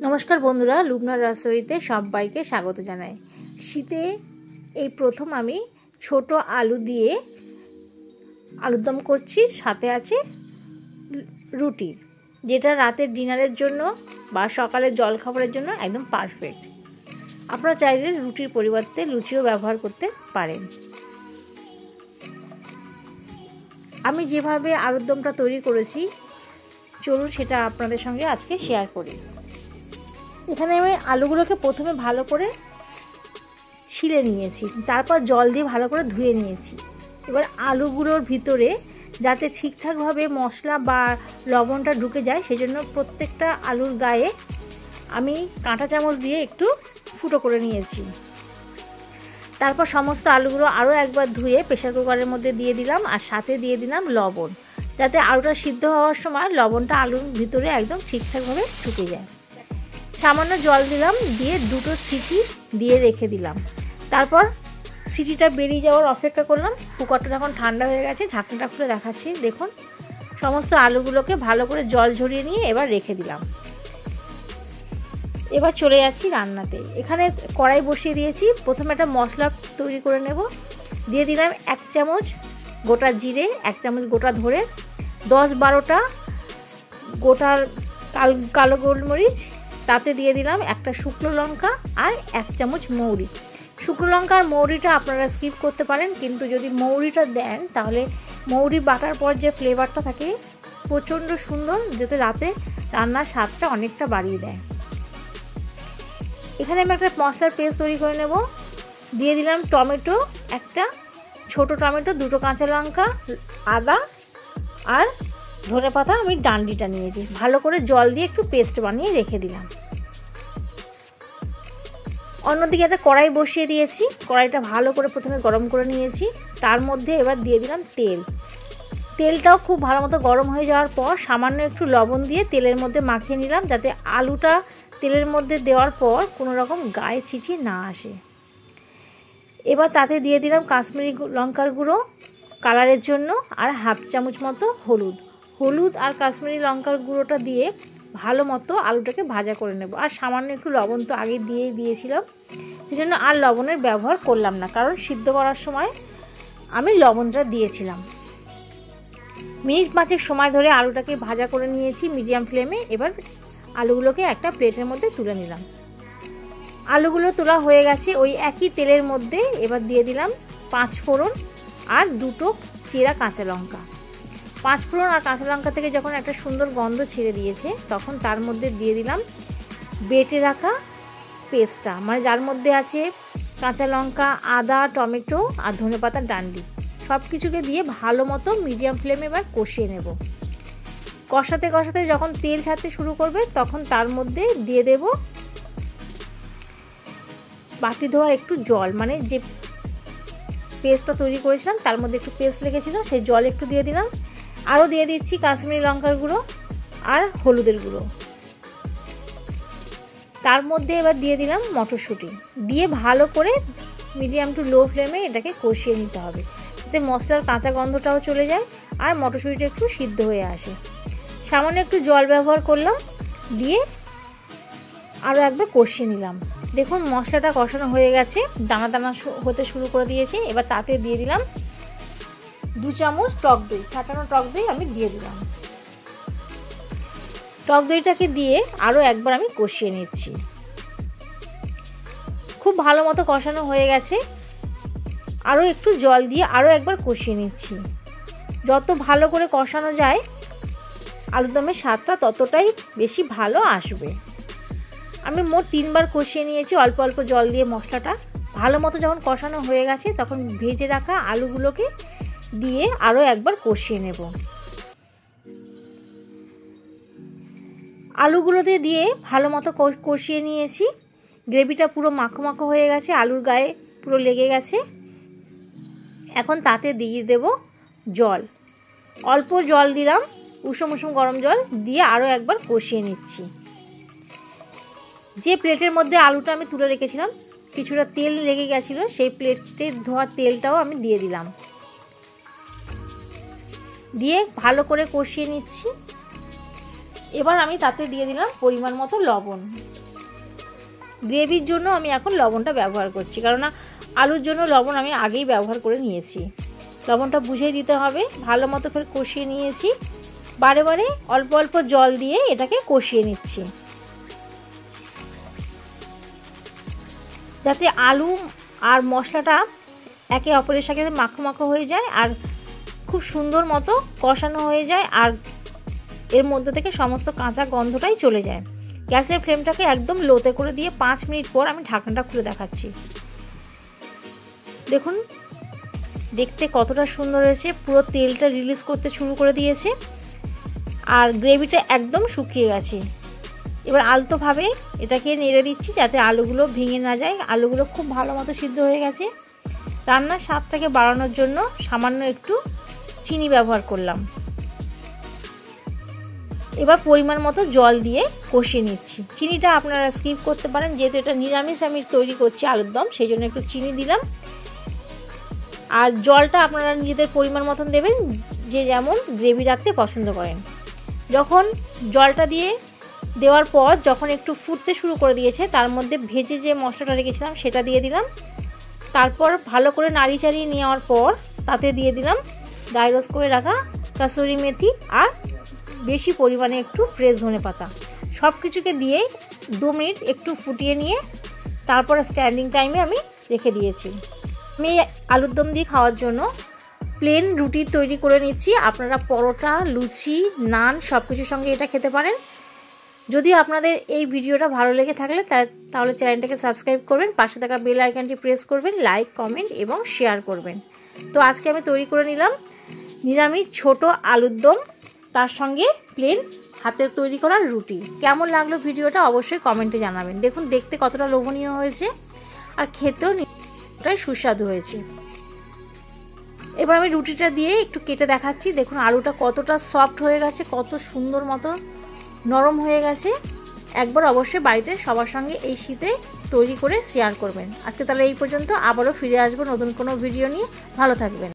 নমস্কার বন্ধুরা, লুবনার রাসোইতে সবাইকে স্বাগত জানাই। শীতে এই প্রথম আমি ছোট আলু দিয়ে আলুর দম করছি, সাথে আছে রুটি, যেটা রাতের ডিনারের জন্য বা সকালের জলখাবারের জন্য একদম পারফেক্ট। আপনারা চাইলে রুটির পরিবর্তে লুচিও ব্যবহার করতে পারেন। আমি যেভাবে আলুর দমটা তৈরি করেছি, চলুন সেটা আপনাদের সঙ্গে আজকে শেয়ার করি। এখানে আমি আলুগুলোকে প্রথমে ভালো করে ছিলে নিয়েছি, তারপর জল দিয়ে ভালো করে ধুয়ে নিয়েছি। এবার আলুগুলোর ভিতরে যাতে ঠিকঠাকভাবে মশলা বা লবণটা ঢুকে যায়, সেজন্য প্রত্যেকটা আলুর গায়ে আমি কাঁটা চামচ দিয়ে একটু ফুটো করে নিয়েছি। তারপর সমস্ত আলুগুলো আরও একবার ধুয়ে প্রেসার কুকারের মধ্যে দিয়ে দিলাম, আর সাথে দিয়ে দিলাম লবণ, যাতে আলুটা সিদ্ধ হওয়ার সময় লবণটা আলুর ভিতরে একদম ঠিকঠাকভাবে ঢুকে যায়। সামান্য জল দিলাম, দিয়ে দুটো সিটি দিয়ে রেখে দিলাম। তারপর সিটিটা বেরিয়ে যাওয়ার অপেক্ষা করলাম। কুকারটা যখন ঠান্ডা হয়ে গেছে, ঢাকনাটা খুলে দেখাচ্ছি। দেখুন, সমস্ত আলুগুলোকে ভালো করে জল ঝরিয়ে নিয়ে এবার রেখে দিলাম। এবার চলে যাচ্ছি রান্নাতে। এখানে কড়াই বসিয়ে দিয়েছি। প্রথমে একটা মশলা তৈরি করে নেব। দিয়ে দিলাম 1 চামচ গোটা জিরে, 1 চামচ গোটা ধরে, 10-12টা গোটা কালো গোলমরিচ, তাতে দিয়ে দিলাম একটা শুকনো লঙ্কা আর 1 চামচ মৌরি। শুকনো লঙ্কা আর মৌরিটা আপনারা স্কিপ করতে পারেন, কিন্তু যদি মৌরিটা দেন তাহলে মৌরি বাটার পর যে ফ্লেভারটা থাকে প্রচণ্ড সুন্দর, যাতে রাতে রান্নার স্বাদটা অনেকটা বাড়িয়ে দেয়। এখানে আমি একটা মশলার পেস্ট তৈরি করে নেব। দিয়ে দিলাম টমেটো, একটা ছোট টমেটো, 2টো কাঁচা লঙ্কা, আদা আর ধনেপাতা আমি ডান্ডিটা নিয়েছি। ভালো করে জল দিয়ে একটু পেস্ট বানিয়ে রেখে দিলাম। অন্যদিকে একটা কড়াই বসিয়ে দিয়েছি। কড়াইটা ভালো করে প্রথমে গরম করে নিয়েছি। তার মধ্যে এবার দিয়ে দিলাম তেল। তেলটাও খুব ভালো মতো গরম হয়ে যাওয়ার পর সামান্য একটু লবণ দিয়ে তেলের মধ্যে মাখিয়ে নিলাম, যাতে আলুটা তেলের মধ্যে দেওয়ার পর কোনো রকম গায়ে ছিটি না আসে। এবার তাতে দিয়ে দিলাম কাশ্মীরি লঙ্কার গুঁড়ো কালারের জন্য, আর 1/2 চামচ মতো হলুদ আর কাশ্মীরি লঙ্কার গুঁড়োটা দিয়ে ভালো মতো আলুটাকে ভাজা করে নেব। আর সামান্য একটু লবণ তো আগে দিয়েছিলাম, সেজন্য আর লবণের ব্যবহার করলাম না, কারণ সিদ্ধ করার সময় আমি লবণটা দিয়েছিলাম। মিনিট 5 সময় ধরে আলুটাকে ভাজা করে নিয়েছি মিডিয়াম ফ্লেমে। এবার আলুগুলোকে একটা প্লেটের মধ্যে তুলে নিলাম। আলুগুলো তোলা হয়ে গেছে। ওই একই তেলের মধ্যে এবার দিয়ে দিলাম 5 ফোড়ন আর 2টো চেরা কাঁচা লঙ্কা। 5 ফোড়ন আর কাঁচা লঙ্কা থেকে যখন একটা সুন্দর গন্ধ ছেড়ে দিয়েছে, তখন তার মধ্যে দিয়ে দিলাম বেটে রাখা পেস্টটা, মানে যার মধ্যে আছে কাঁচা লঙ্কা, আদা, টমেটো আর ধনেপাতার ডান্ডি। সব কিছুকে দিয়ে ভালো মতো মিডিয়াম ফ্লেমে এবার কষিয়ে নেব। কষাতে কষাতে যখন তেল ছাড়তে শুরু করবে, তখন তার মধ্যে দিয়ে দেব বাটি ধোয়া একটু জল, মানে যে পেস্টটা তৈরি করেছিলাম তার মধ্যে একটু পেস্ট লেগেছিল, সেই জল একটু দিয়ে দিলাম। আরও দিয়ে দিচ্ছি কাশ্মীরি লঙ্কার গুঁড়ো আর হলুদের গুঁড়ো। তার মধ্যে এবার দিয়ে দিলাম মটরশুঁটি, দিয়ে ভালো করে মিডিয়াম টু লো ফ্লেমে এটাকে কষিয়ে নিতে হবে, যাতে মশলার কাঁচা গন্ধটাও চলে যায় আর মটরশুঁটিটা একটু সিদ্ধ হয়ে আসে। সামান্য একটু জল ব্যবহার করলাম, দিয়ে আরও একবার কষিয়ে নিলাম। দেখুন, মশলাটা কষানো হয়ে গেছে, দানা দানা হতে শুরু করে দিয়েছে। এবার তাতে দিয়ে দিলাম 2 চামচ টক দই, ফাটানো টক দই আমি দিয়ে দিলাম। টক দইটাকে দিয়ে আরও একবার আমি কষিয়ে নিচ্ছি। খুব ভালো মতো কষানো হয়ে গেছে। আরও একটু জল দিয়ে আরও একবার কষিয়ে নিচ্ছি। যত ভালো করে কষানো যায় আলুদমের স্বাদটা ততটাই বেশি ভালো আসবে। আমি মোট 3 বার কষিয়ে নিয়েছি অল্প অল্প জল দিয়ে। মশলাটা ভালো মতো যখন কষানো হয়ে গেছে, তখন ভেজে রাখা আলুগুলোকে দিয়ে আরও একবার কষিয়ে নেব। আলুগুলোতে দিয়ে ভালো মতো কষিয়ে নিয়েছি। গ্রেভিটা পুরো মাখো মাখো হয়ে গেছে, আলুর গায়ে পুরো লেগে গেছে। এখন তাতে দিয়ে দেব জল। অল্প জল দিলাম, উষুম উষুম গরম জল দিয়ে আরও একবার কষিয়ে নিচ্ছি। যে প্লেটের মধ্যে আলুটা আমি তুলে রেখেছিলাম, কিছুটা তেল লেগে গেছিলো, সেই প্লেটের ধোয়া তেলটাও আমি দিয়ে দিলাম। দিয়ে ভালো করে কষিয়ে নিচ্ছি। এবার আমি তাতে দিয়ে দিলাম পরিমাণ মতো লবণ। গ্রেভির জন্য আমি এখন লবণটা ব্যবহার করছি, কারণ আলুর জন্য লবণ আমি আগেই ব্যবহার করে নিয়েছি। লবণটা বুঝিয়ে দিতে হবে। ভালো মতো করে কষিয়ে নিয়েছি, বারে বারে অল্প অল্প জল দিয়ে এটাকে কষিয়ে নিচ্ছি, যাতে আলু আর মশলাটা একে অপরের সাথে মাখো মাখো হয়ে যায় আর খুব সুন্দর মতো কষানো হয়ে যায়, আর এর মধ্যে থেকে সমস্ত কাঁচা গন্ধটাই চলে যায়। গ্যাসের ফ্লেমটাকে একদম লোতে করে দিয়ে 5 মিনিট পর আমি ঢাকনাটা খুলে দেখাচ্ছি। দেখুন দেখতে কতটা সুন্দর হয়েছে, পুরো তেলটা রিলিজ করতে শুরু করে দিয়েছে আর গ্রেভিটা একদম শুকিয়ে গেছে। এবার আলতোভাবে এটাকে নেড়ে দিচ্ছি যাতে আলুগুলো ভেঙে না যায়। আলুগুলো খুব ভালো মতো সিদ্ধ হয়ে গেছে। রান্নার স্বাদটাকে বাড়ানোর জন্য সামান্য একটু চিনি ব্যবহার করলাম। এবার পরিমাণ মতো জল দিয়ে কষিয়ে নিচ্ছি। চিনিটা আপনারা স্কিপ করতে পারেন, যেহেতু এটা নিরামিষ আমি তৈরি করছি আলুর দম, সেই জন্য একটু চিনি দিলাম। আর জলটা আপনারা নিজেদের পরিমাণ মতন দেবেন, যে যেমন গ্রেভি রাখতে পছন্দ করেন। যখন জলটা দিয়ে দেওয়ার পর যখন একটু ফুটতে শুরু করে দিয়েছে, তার মধ্যে ভেজে যে মশলাটা রেখেছিলাম সেটা দিয়ে দিলাম। তারপর ভালো করে নাড়ি চাড়িয়ে নেওয়ার পর তাতে দিয়ে দিলাম ড্রাই রোস্ট করে রাখা কাসুরি মেথি আর বেশি পরিমাণে একটু ফ্রেশ ধনেপাতা। সব কিছুকে দিয়ে 2 মিনিট একটু ফুটিয়ে নিয়ে তারপর স্ট্যান্ডিং টাইমে আমি রেখে দিয়েছি। আমি আলুর দম দিয়ে খাওয়ার জন্য প্লেন রুটি তৈরি করে নিচ্ছি। আপনারা পরোটা, লুচি, নান সব কিছুর সঙ্গে এটা খেতে পারেন। যদি আপনাদের এই ভিডিওটা ভালো লেগে থাকলে তাহলে চ্যানেলটাকে সাবস্ক্রাইব করবেন, পাশে থাকা বেল আইকনটি প্রেস করবেন, লাইক, কমেন্ট এবং শেয়ার করবেন। তো আজকে আমি তৈরি করে নিলাম নিরামিষ ছোট আলুর দম, তার সঙ্গে প্লেন হাতের তৈরি করা রুটি। কেমন লাগলো ভিডিওটা অবশ্যই কমেন্টে জানাবেন। দেখুন দেখতে কতটা লোভনীয় হয়েছে আর খেতেও নিশ্চয়ই সুস্বাদু হয়েছে। এবার আমি রুটিটা দিয়ে একটু কেটে দেখাচ্ছি। দেখুন আলুটা কতটা সফট হয়ে গেছে, কত সুন্দর মতো নরম হয়ে গেছে। একবার অবশ্যই বাড়িতে সবার সঙ্গে এই শীতে তৈরি করে শেয়ার করবেন। আজকে তাহলে এই পর্যন্ত, আবারও ফিরে আসবো নতুন কোনো ভিডিও নিয়ে। ভালো থাকবেন।